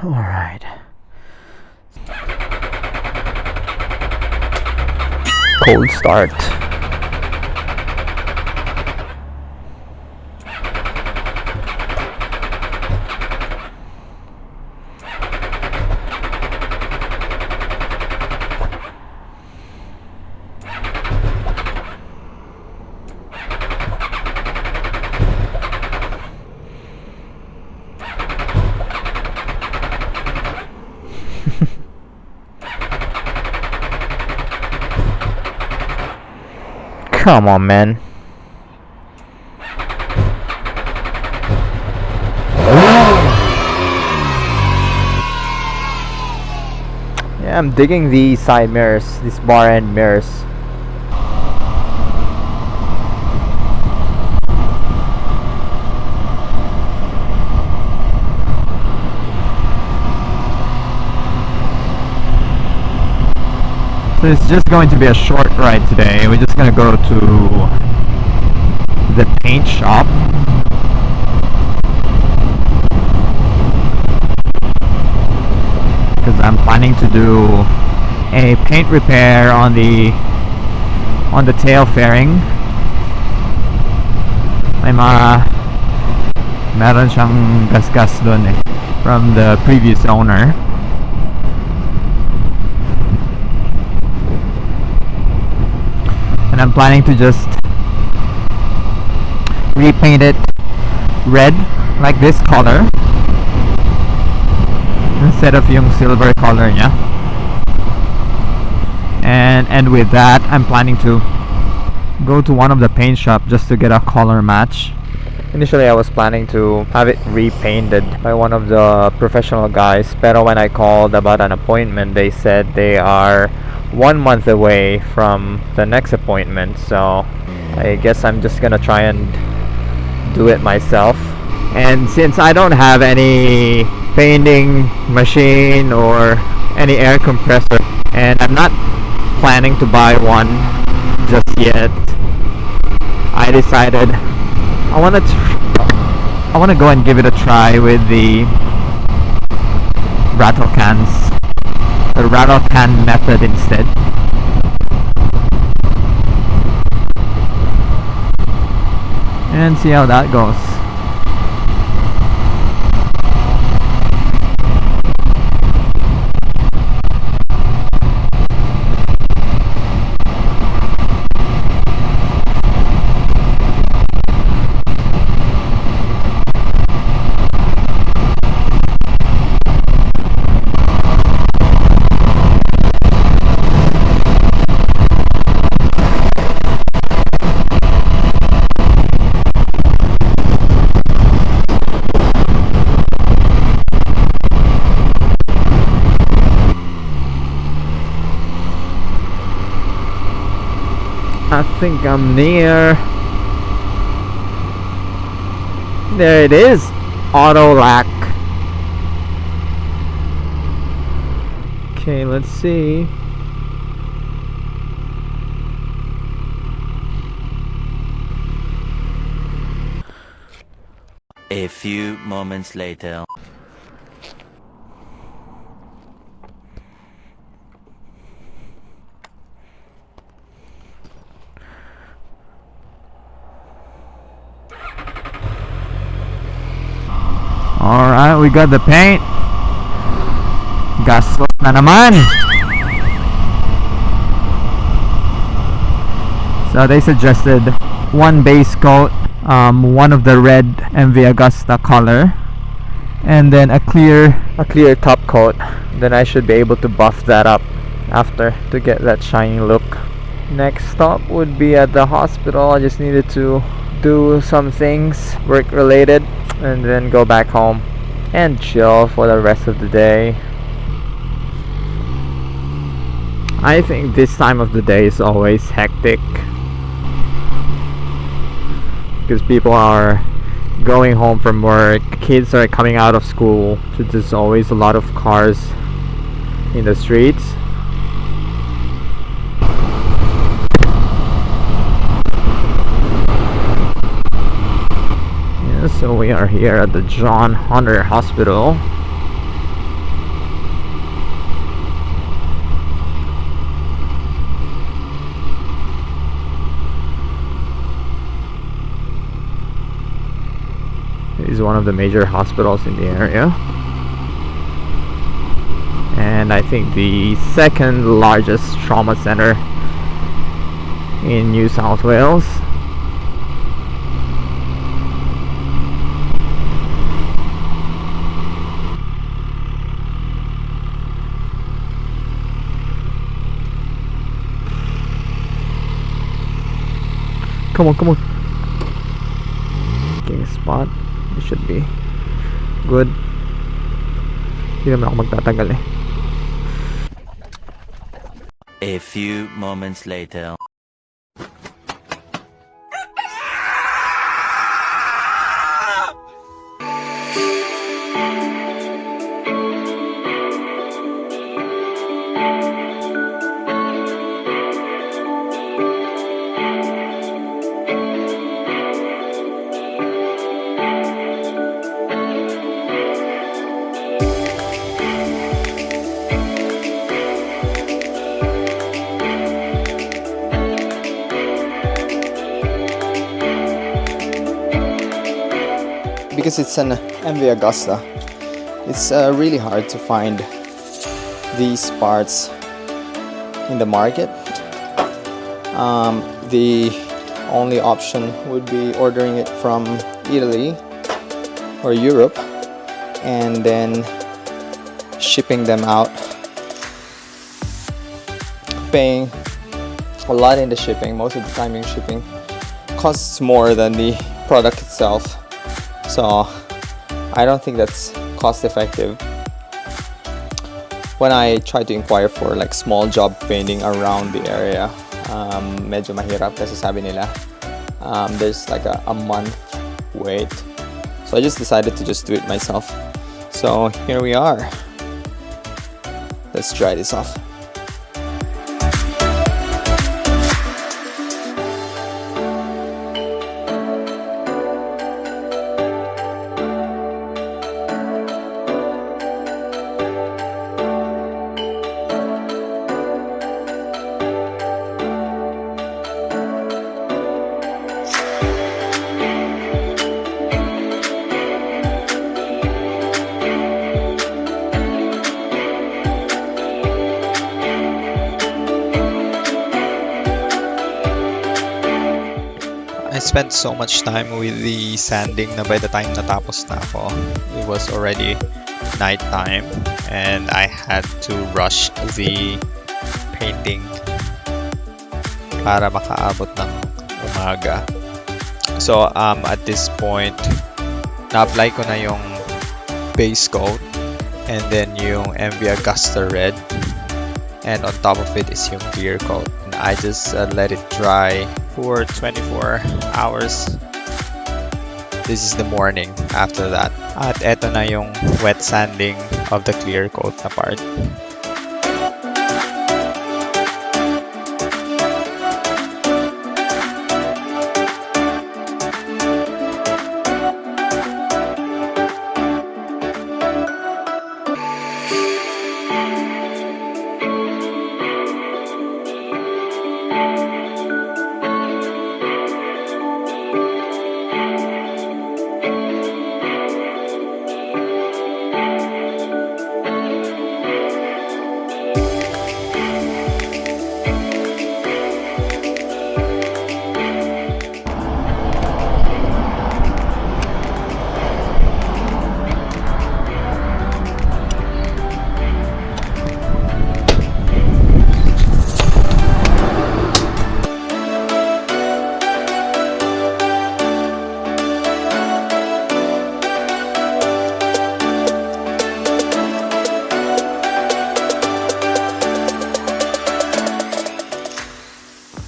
Alright. Cold start. Come on, man. Yeah, I'm digging these side mirrors, these bar end mirrors. So it's just going to be a short ride today. We're just gonna go to the paint shop. Because I'm planning to do a paint repair on the tail fairing. Meron siyang gas-gas dun eh, from the previous owner. And I'm planning to just repaint it red, like this color, instead of yung silver color niya. And with that, I'm planning to go to one of the paint shop just to get a color match. Initially, I was planning to have it repainted by one of the professional guys, pero when I called about an appointment, they said they are 1 month away from the next appointment, so I guess I'm just gonna try and do it myself. And since I don't have any painting machine or any air compressor, and I'm not planning to buy one just yet, I decided I want to go and give it a try with the rattle cans, the rattle can method instead. And see how that goes. I think I'm near. There it is. Auto lack. Okay, let's see. A few moments later. Alright, we got the paint. Gaslit na naman. So they suggested one base coat, one of the red MV Agusta color, and then a clear top coat. Then I should be able to buff that up after to get that shiny look. Next stop would be at the hospital. I just needed to do some things work related and then go back home and chill for the rest of the day. I think this time of the day is always hectic because people are going home from work, kids are coming out of school, so there's always a lot of cars in the streets. So we are here at the John Hunter Hospital. is one of the major hospitals in the area, and I think the second largest trauma center in New South Wales. Come on, come on. King spot. It should be good. Hindi naman ako magtatagal eh. A few moments later. Because it's an MV Agusta, it's really hard to find these parts in the market. The only option would be ordering it from Italy or Europe and then shipping them out, paying a lot in the shipping. Most of the time your shipping costs more than the product itself. So I don't think that's cost effective. When I try to inquire for like small job painting around the area, medyo mahirap kasi sabi nila there's like a month wait. So I just decided to just do it myself. So here we are. Let's try this off. I spent so much time with the sanding na by the time natapos na ako, it was already nighttime and I had to rush the painting para makaabot ng umaga. So at this point, na-apply ko na yung base coat and then yung MV Agusta Red, and on top of it is yung clear coat. And I just let it dry for 24 hours. This is the morning after that. At eto na yung wet sanding of the clear coat na part.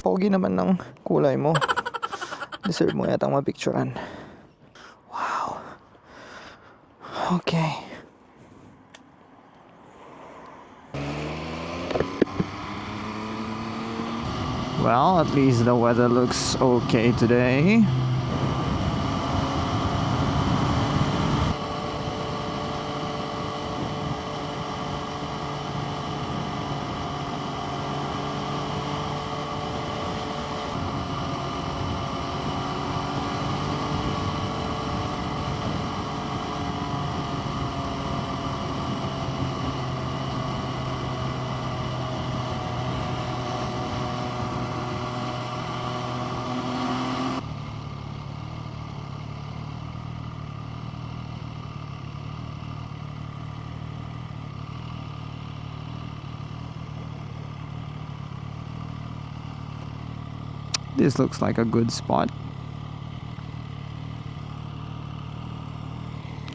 Pogi naman ng kulay mo. Deserve mo yatang mapicturean. Wow. Okay. Well, at least the weather looks okay today. This looks like a good spot.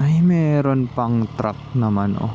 Ay, meron pang truck naman oh.